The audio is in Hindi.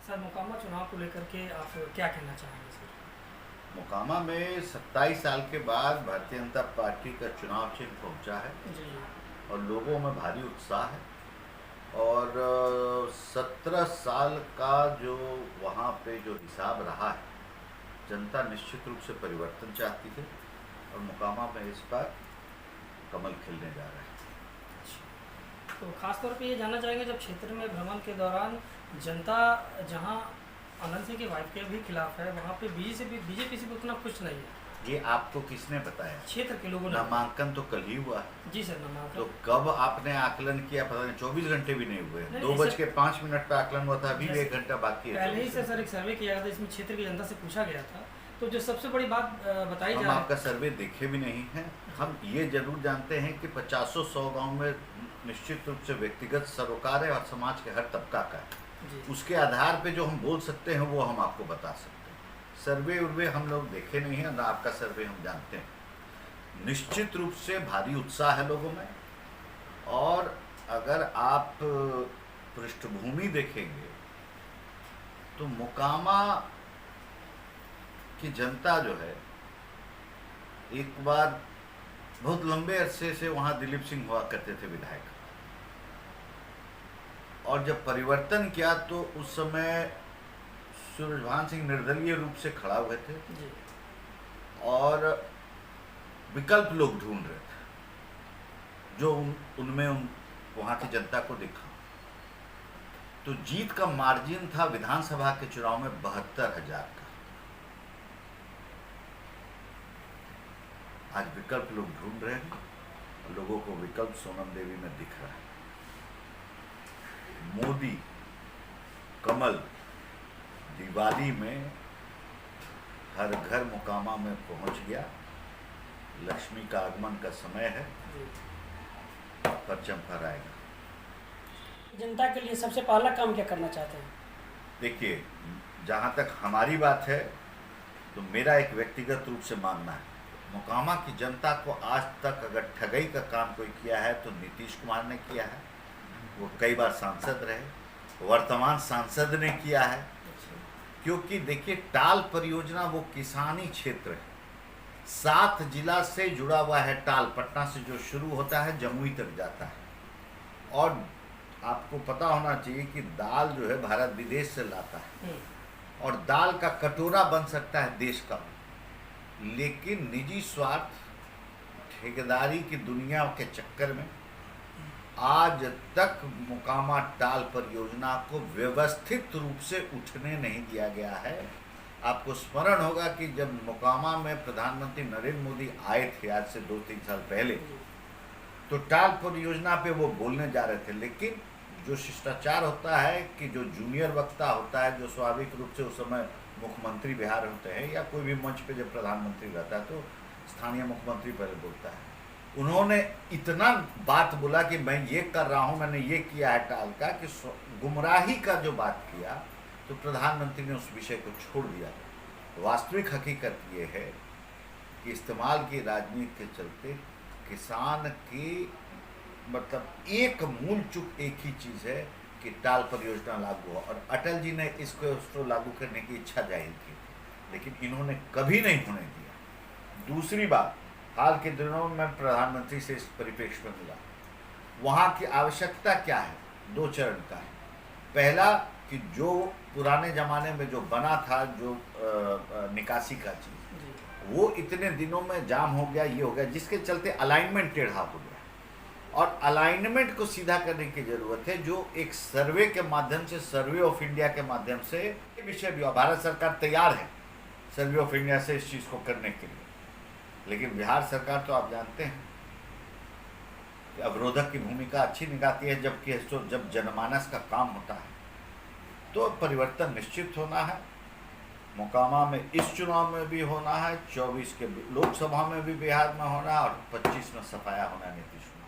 सर मोकामा चुनाव को लेकर के आप क्या कहना चाहेंगे सर? मोकामा में 27 साल के बाद भारतीय जनता पार्टी का चुनाव चिन्ह पहुंचा है जी और लोगों में भारी उत्साह है। और 17 साल का जो वहाँ पे जो हिसाब रहा है, जनता निश्चित रूप से परिवर्तन चाहती है और मोकामा में इस बार कमल खिलने जा रहा है। तो खास तौर पे ये जानना चाहेंगे, जब क्षेत्र में भ्रमण के दौरान जनता जहां आनंद सिंह की वाइफ के भी खिलाफ है, वहां पे बीजेपी से भी उतना खुश नहीं है। ये आपको किसने बताया? क्षेत्र के लोगों ने। नामांकन तो कल ही हुआ है। जी सर, नामांकन तो कब आपने आकलन किया पता नहीं, 24 घंटे भी नहीं हुए। नहीं, 2:05 पे आकलन हुआ था, अभी भी 1 घंटा बाकी है। पहले ही से सर एक सर्वे किया गया था, इसमें क्षेत्र की जनता से पूछा गया था। तो जो सबसे बड़ी बात बताई हम जा आपका सर्वे देखे भी नहीं है। हम ये जरूर जानते हैं कि 50-100 गांव में निश्चित रूप से व्यक्तिगत सरोकार है और समाज के हर तबका का है। उसके आधार पे जो हम बोल सकते हैं वो हम आपको बता सकते हैं। सर्वे उर्वे हम लोग देखे नहीं हैं, ना आपका सर्वे हम जानते हैं। निश्चित रूप से भारी उत्साह है लोगों में। और अगर आप पृष्ठभूमि देखेंगे तो मोकामा की जनता जो है, एक बार बहुत लंबे अरसे से वहाँ दिलीप सिंह हुआ करते थे विधायक, और जब परिवर्तन किया तो उस समय सूरजभान सिंह निर्दलीय रूप से खड़ा हुए थे जी। और विकल्प लोग ढूंढ रहे थे जो उनमें वहाँ की जनता को दिखा। तो जीत का मार्जिन था विधानसभा के चुनाव में 72,000 का। आज विकल्प लोग ढूंढ रहे हैं, लोगों को विकल्प सोनम देवी में दिख रहा है। मोदी कमल दिवाली में हर घर मोकामा में पहुंच गया। लक्ष्मी का आगमन का समय है, परचम फहराएगा। जनता के लिए सबसे पहला काम क्या करना चाहते हैं? देखिए, जहाँ तक हमारी बात है तो मेरा एक व्यक्तिगत रूप से मानना है, मोकामा की जनता को आज तक अगर ठगई का काम कोई किया है तो नीतीश कुमार ने किया है। वो कई बार सांसद रहे, वर्तमान सांसद ने किया है। क्योंकि देखिए, टाल परियोजना वो किसानी क्षेत्र है, 7 जिला से जुड़ा हुआ है। टाल पटना से जो शुरू होता है जमुई तक जाता है। और आपको पता होना चाहिए कि दाल जो है भारत विदेश से लाता है और दाल का कटोरा बन सकता है देश का, लेकिन निजी स्वार्थ ठेकेदारी की दुनिया के चक्कर में आज तक मोकामा टाल परियोजना को व्यवस्थित रूप से उठने नहीं दिया गया है। आपको स्मरण होगा कि जब मोकामा में प्रधानमंत्री नरेंद्र मोदी आए थे आज से 2-3 साल पहले, तो टाल परियोजना पे वो बोलने जा रहे थे, लेकिन जो शिष्टाचार होता है कि जो जूनियर वक्ता होता है, जो स्वाभाविक रूप से उस समय मुख्यमंत्री बिहार होते हैं या कोई भी मंच पे जब प्रधानमंत्री रहता है तो स्थानीय मुख्यमंत्री पहले बोलता है। उन्होंने इतना बात बोला कि मैं ये कर रहा हूँ, मैंने ये किया है टाल का, कि गुमराही का जो बात किया तो प्रधानमंत्री ने उस विषय को छोड़ दिया। वास्तविक हकीकत ये है कि इस्तेमाल की राजनीति के चलते किसान की मतलब एक मूल चूक एक ही चीज़ है कि टाल परियोजना लागू हो, और अटल जी ने इसको लागू करने की इच्छा जाहिर की, लेकिन इन्होंने कभी नहीं होने दिया। दूसरी बात, हाल के दिनों में प्रधानमंत्री से इस परिप्रेक्ष्य में मिला, वहाँ की आवश्यकता क्या है? 2 चरण का है। पहला कि जो पुराने ज़माने में जो बना था, जो निकासी का चीज़, वो इतने दिनों में जाम हो गया, ये हो गया, जिसके चलते अलाइनमेंट टेढ़ा हो गया। और अलाइनमेंट को सीधा करने की ज़रूरत है, जो एक सर्वे के माध्यम से, सर्वे ऑफ इंडिया के माध्यम से, ये विषय भी भारत सरकार तैयार है सर्वे ऑफ इंडिया से इस चीज़ को करने के लिए। लेकिन बिहार सरकार तो आप जानते हैं कि अवरोधक की भूमिका अच्छी निभाती है, जबकि जब जनमानस का काम होता है तो परिवर्तन निश्चित होना है। मोकामा में इस चुनाव में भी होना है, 24 के लोकसभा में भी बिहार में होना है और 25 में सफाया होना है नीतीश कुमार।